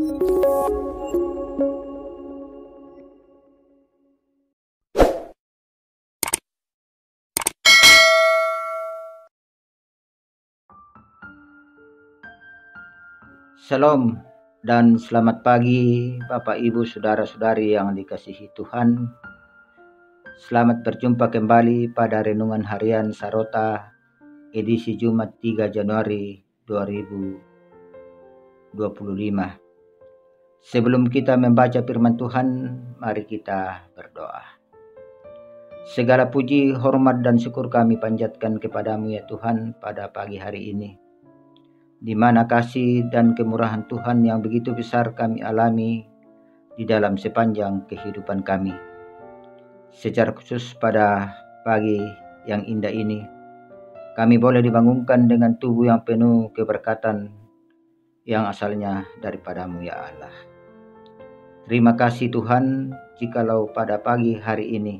Shalom dan selamat pagi Bapak Ibu Saudara-saudari yang dikasihi Tuhan. Selamat berjumpa kembali pada Renungan Harian Sarota edisi Jumat 3 Januari 2025. Sebelum kita membaca firman Tuhan, mari kita berdoa. Segala puji, hormat dan syukur kami panjatkan kepadamu ya Tuhan pada pagi hari ini, di mana kasih dan kemurahan Tuhan yang begitu besar kami alami di dalam sepanjang kehidupan kami. Secara khusus pada pagi yang indah ini, kami boleh dibangunkan dengan tubuh yang penuh keberkatan yang asalnya daripadamu ya Allah. Terima kasih Tuhan, jikalau pada pagi hari ini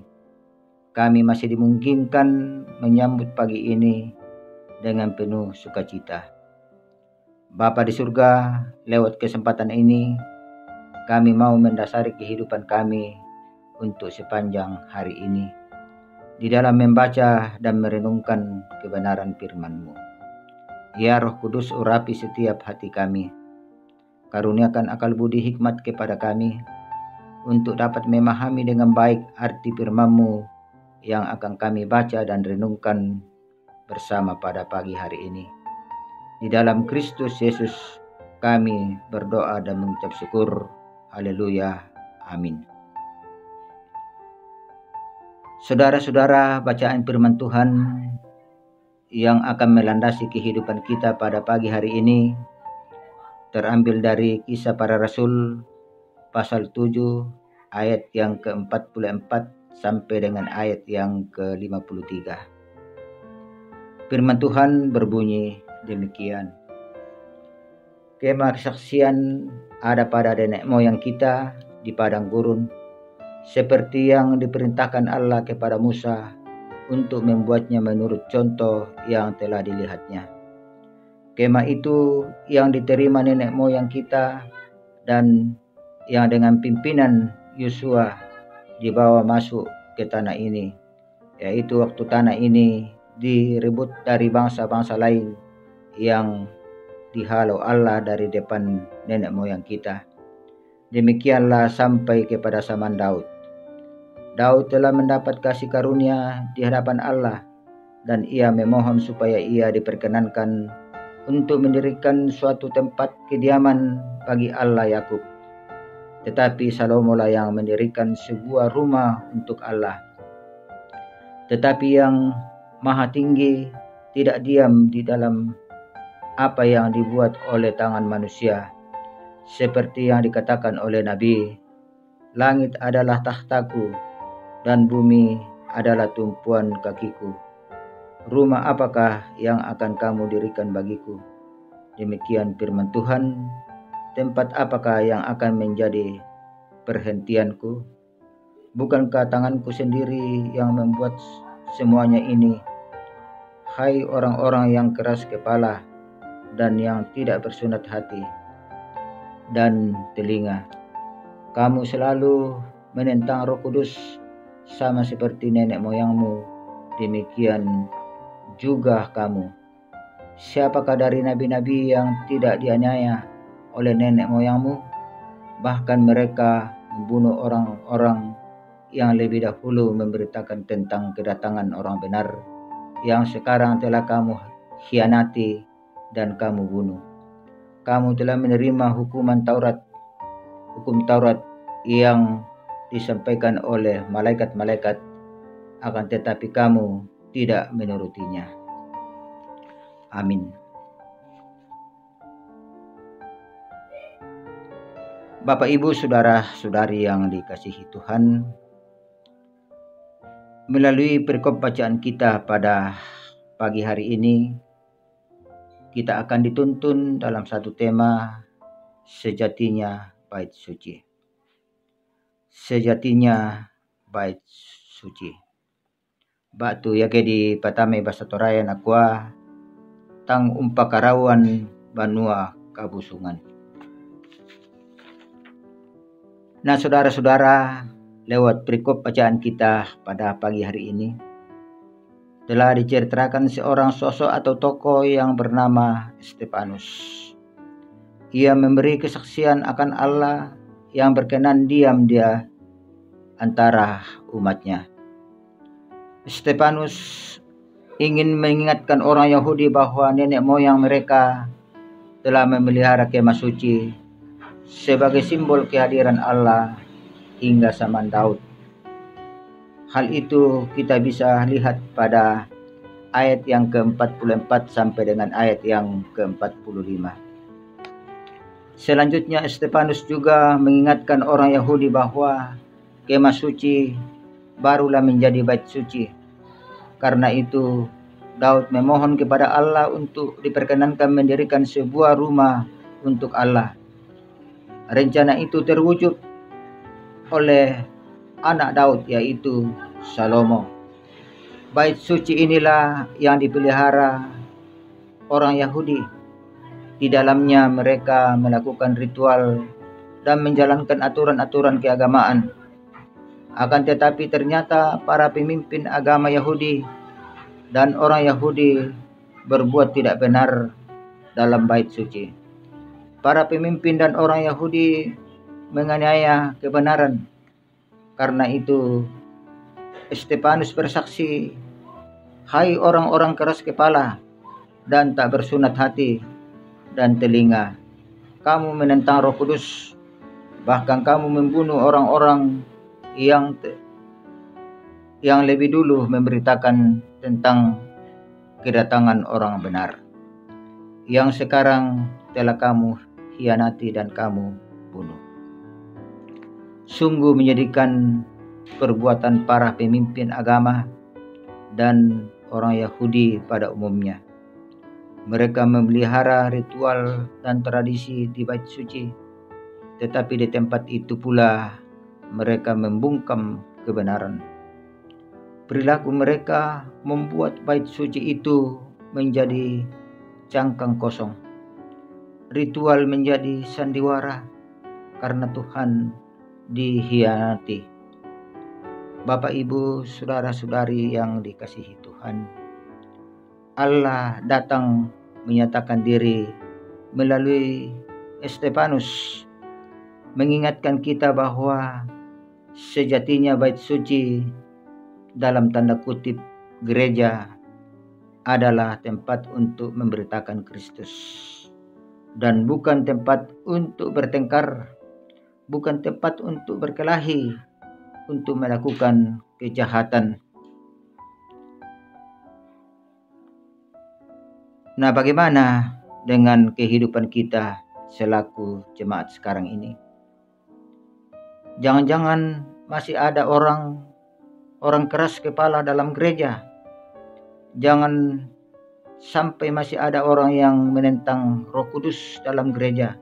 kami masih dimungkinkan menyambut pagi ini dengan penuh sukacita. Bapa di surga, lewat kesempatan ini, kami mau mendasari kehidupan kami untuk sepanjang hari ini, di dalam membaca dan merenungkan kebenaran firman-Mu. Ya Roh Kudus, urapi setiap hati kami. Karuniakan akal budi hikmat kepada kami, untuk dapat memahami dengan baik arti firman-Mu yang akan kami baca dan renungkan bersama pada pagi hari ini. Di dalam Kristus Yesus kami berdoa dan mengucap syukur. Haleluya. Amin. Saudara-saudara, bacaan firman Tuhan yang akan melandasi kehidupan kita pada pagi hari ini terambil dari Kisah Para Rasul pasal 7 ayat yang ke-44 sampai dengan ayat yang ke-53. Firman Tuhan berbunyi demikian. Kemah kesaksian ada pada nenek moyang kita di padang gurun, seperti yang diperintahkan Allah kepada Musa untuk membuatnya menurut contoh yang telah dilihatnya. Kemah itu yang diterima nenek moyang kita dan yang dengan pimpinan Yosua dibawa masuk ke tanah ini, yaitu waktu tanah ini direbut dari bangsa-bangsa lain yang dihalau Allah dari depan nenek moyang kita. Demikianlah sampai kepada zaman Daud. Daud telah mendapat kasih karunia di hadapan Allah, dan ia memohon supaya ia diperkenankan untuk mendirikan suatu tempat kediaman bagi Allah Yakub. Tetapi Salomo lah yang mendirikan sebuah rumah untuk Allah. Tetapi yang Maha Tinggi tidak diam di dalam apa yang dibuat oleh tangan manusia, seperti yang dikatakan oleh Nabi, langit adalah tahtaku dan bumi adalah tumpuan kakiku. Rumah apakah yang akan kamu dirikan bagiku? Demikian firman Tuhan. Tempat apakah yang akan menjadi perhentianku? Bukankah tanganku sendiri yang membuat semuanya ini? Hai orang-orang yang keras kepala dan yang tidak bersunat hati dan telinga, kamu selalu menentang Roh Kudus, sama seperti nenek moyangmu, demikian juga kamu. Siapakah dari nabi-nabi yang tidak dianiaya oleh nenek moyangmu? Bahkan mereka membunuh orang-orang yang lebih dahulu memberitakan tentang kedatangan orang benar, yang sekarang telah kamu khianati dan kamu bunuh. Kamu telah menerima hukum Taurat yang disampaikan oleh malaikat-malaikat, akan tetapi kamu tidak menurutinya. Amin. Bapak, Ibu, Saudara-saudari yang dikasihi Tuhan, melalui perikop bacaan kita pada pagi hari ini, kita akan dituntun dalam satu tema, sejatinya bait suci. Sejatinya bait suci. Batu yake di patame basa toraya nakwa tang umpakarawan banua kabusungan. Nah, saudara-saudara, lewat perikop bacaan kita pada pagi hari ini, telah diceritakan seorang sosok atau tokoh yang bernama Stefanus. Ia memberi kesaksian akan Allah yang berkenan diam dia antara umatnya. Stefanus ingin mengingatkan orang Yahudi bahwa nenek moyang mereka telah memelihara kemah suci sebagai simbol kehadiran Allah hingga zaman Daud. Hal itu kita bisa lihat pada ayat yang ke-44 sampai dengan ayat yang ke-45. Selanjutnya Stefanus juga mengingatkan orang Yahudi bahwa kemah suci barulah menjadi bait suci. Karena itu Daud memohon kepada Allah untuk diperkenankan mendirikan sebuah rumah untuk Allah. Rencana itu terwujud oleh anak Daud, yaitu Salomo. Bait suci inilah yang dipelihara orang Yahudi. Di dalamnya mereka melakukan ritual dan menjalankan aturan-aturan keagamaan. Akan tetapi ternyata para pemimpin agama Yahudi dan orang Yahudi berbuat tidak benar dalam bait suci. Para pemimpin dan orang Yahudi menganiaya kebenaran. Karena itu Stefanus bersaksi, "Hai orang-orang keras kepala dan tak bersunat hati dan telinga, kamu menentang Roh Kudus, bahkan kamu membunuh orang-orang yang lebih dulu memberitakan tentang kedatangan orang benar, yang sekarang telah kamu hianati dan kamu bunuh." Sungguh menyedihkan perbuatan para pemimpin agama dan orang Yahudi pada umumnya. Mereka memelihara ritual dan tradisi di bait suci, tetapi di tempat itu pula mereka membungkam kebenaran. Perilaku mereka membuat bait suci itu menjadi cangkang kosong. Ritual menjadi sandiwara karena Tuhan dikhianati. Bapak, Ibu, saudara-saudari yang dikasihi Tuhan, Allah datang menyatakan diri melalui Stefanus, mengingatkan kita bahwa sejatinya bait suci dalam tanda kutip gereja adalah tempat untuk memberitakan Kristus dan bukan tempat untuk bertengkar, bukan tempat untuk berkelahi, untuk melakukan kejahatan. Nah, bagaimana dengan kehidupan kita selaku jemaat sekarang ini? Jangan-jangan masih ada orang keras kepala dalam gereja. Jangan sampai masih ada orang yang menentang Roh Kudus dalam gereja.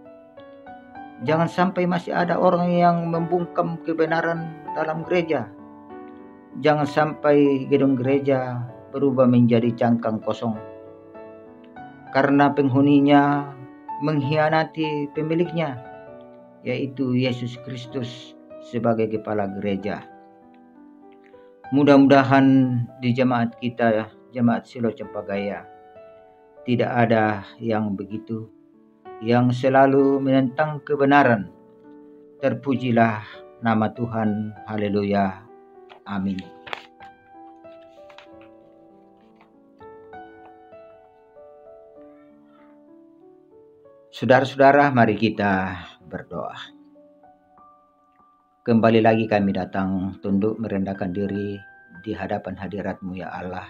Jangan sampai masih ada orang yang membungkam kebenaran dalam gereja. Jangan sampai gedung gereja berubah menjadi cangkang kosong karena penghuninya mengkhianati pemiliknya, yaitu Yesus Kristus sebagai kepala gereja. Mudah-mudahan di jemaat kita, jemaat Silo Cempagaya, tidak ada yang begitu, yang selalu menentang kebenaran. Terpujilah nama Tuhan. Haleluya. Amin. Saudara-saudara, mari kita berdoa. Kembali lagi kami datang tunduk merendahkan diri di hadapan hadirat-Mu ya Allah,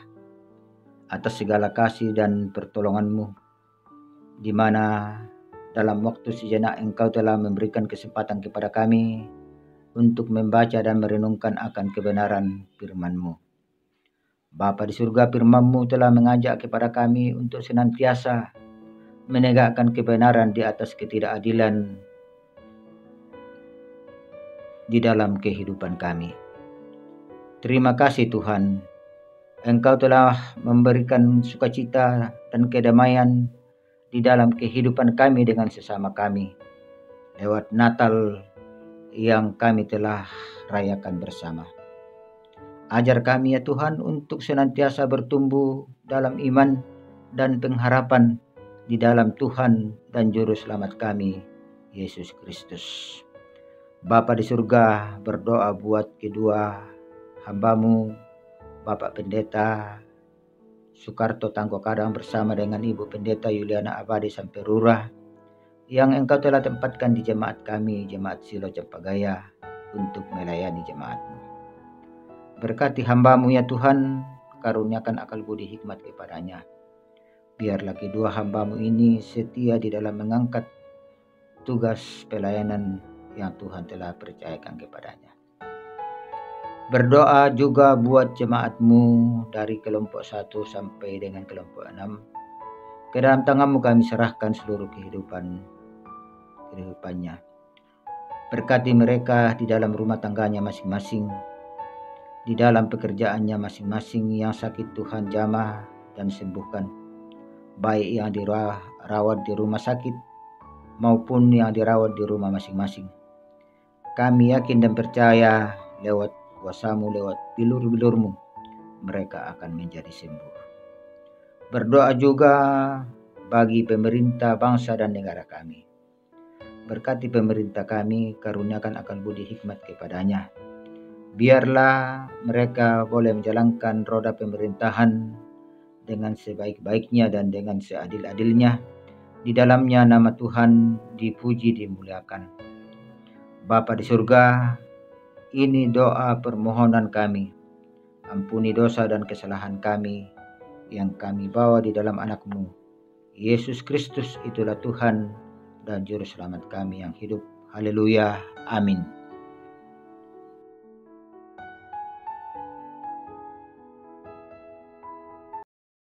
atas segala kasih dan pertolongan-Mu, di mana dalam waktu sejenak Engkau telah memberikan kesempatan kepada kami untuk membaca dan merenungkan akan kebenaran firman-Mu. Bapa di surga, firman-Mu telah mengajak kepada kami untuk senantiasa menegakkan kebenaran di atas ketidakadilan di dalam kehidupan kami. Terima kasih Tuhan, Engkau telah memberikan sukacita dan kedamaian di dalam kehidupan kami dengan sesama kami lewat Natal yang kami telah rayakan bersama. Ajar kami ya Tuhan untuk senantiasa bertumbuh dalam iman dan pengharapan di dalam Tuhan dan Juru Selamat kami, Yesus Kristus. Bapa di surga, berdoa buat kedua hamba-Mu, Bapak Pendeta Soekarto Tangko Kadang bersama dengan Ibu Pendeta Yuliana Abadi Samperura, yang Engkau telah tempatkan di jemaat kami, Jemaat Silo Cempagaya, untuk melayani jemaat-Mu. Berkati hamba-Mu ya Tuhan, karuniakan akal budi hikmat kepadanya. Biarlah kedua hamba-Mu ini setia di dalam mengangkat tugas pelayanan yang Tuhan telah percayakan kepadanya. Berdoa juga buat jemaat-Mu dari kelompok 1 sampai dengan kelompok 6. Ke dalam tangan-Mu kami serahkan seluruh kehidupannya. Berkati mereka di dalam rumah tangganya masing-masing, di dalam pekerjaannya masing-masing. Yang sakit Tuhan jamah dan sembuhkan, baik yang dirawat di rumah sakit maupun yang dirawat di rumah masing-masing. Kami yakin dan percaya lewat kuasa-Mu, lewat bilur-bilur-Mu, mereka akan menjadi sembuh. Berdoa juga bagi pemerintah bangsa dan negara kami. Berkati pemerintah kami, karuniakan akal budi hikmat kepadanya. Biarlah mereka boleh menjalankan roda pemerintahan dengan sebaik-baiknya dan dengan seadil-adilnya. Di dalamnya nama Tuhan dipuji, dimuliakan. Bapa di surga, ini doa permohonan kami. Ampuni dosa dan kesalahan kami yang kami bawa di dalam anak-Mu, Yesus Kristus. Itulah Tuhan dan Juru Selamat kami yang hidup. Haleluya. Amin.